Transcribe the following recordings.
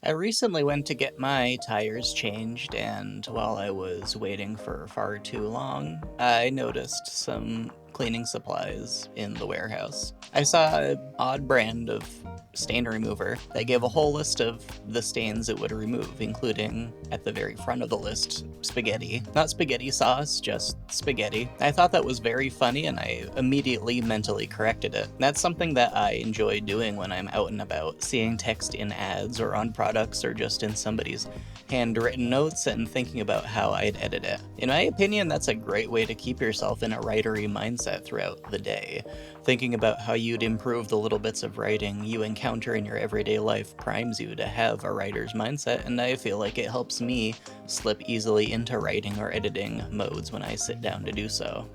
I recently went to get my tires changed, and while I was waiting for far too long, I noticed some cleaning supplies in the warehouse. I saw an odd brand of stain remover that gave a whole list of the stains it would remove, including, at the very front of the list, spaghetti. Not spaghetti sauce, just spaghetti. I thought that was very funny, and I immediately mentally corrected it. That's something that I enjoy doing when I'm out and about, seeing text in ads or on products or just in somebody's handwritten notes and thinking about how I'd edit it. In my opinion, that's a great way to keep yourself in a writery mindset throughout the day. Thinking about how you'd improve the little bits of writing you encounter in your everyday life primes you to have a writer's mindset, and I feel like it helps me slip easily into writing or editing modes when I sit down to do so.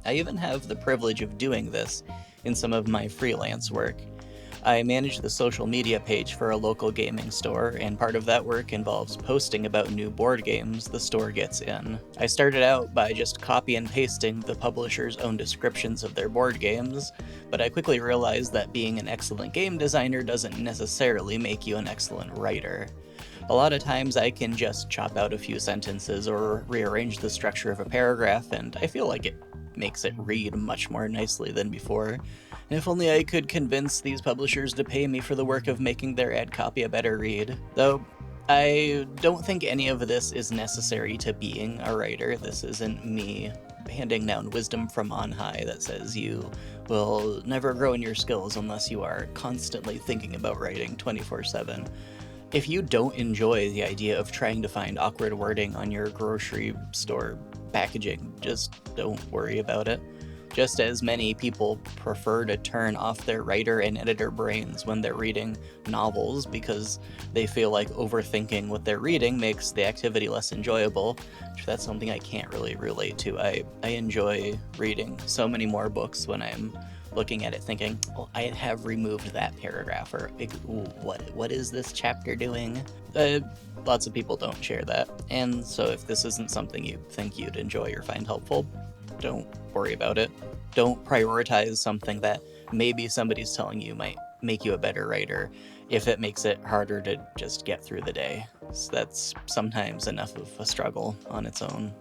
I even have the privilege of doing this in some of my freelance work. I manage the social media page for a local gaming store, and part of that work involves posting about new board games the store gets in. I started out by just copy and pasting the publisher's own descriptions of their board games, but I quickly realized that being an excellent game designer doesn't necessarily make you an excellent writer. A lot of times I can just chop out a few sentences or rearrange the structure of a paragraph, and I feel like it makes it read much more nicely than before. If only I could convince these publishers to pay me for the work of making their ad copy a better read. Though, I don't think any of this is necessary to being a writer. This isn't me handing down wisdom from on high that says you will never grow in your skills unless you are constantly thinking about writing 24/7. If you don't enjoy the idea of trying to find awkward wording on your grocery store packaging, just don't worry about it. Just as many people prefer to turn off their writer and editor brains when they're reading novels because they feel like overthinking what they're reading makes the activity less enjoyable, that's something I can't really relate to. I enjoy reading so many more books when I'm looking at it thinking, well, I have removed that paragraph, or what is this chapter doing? Lots of people don't share that, and so if this isn't something you think you'd enjoy or find helpful, don't worry about it. Don't prioritize something that maybe somebody's telling you might make you a better writer if it makes it harder to just get through the day. So that's sometimes enough of a struggle on its own.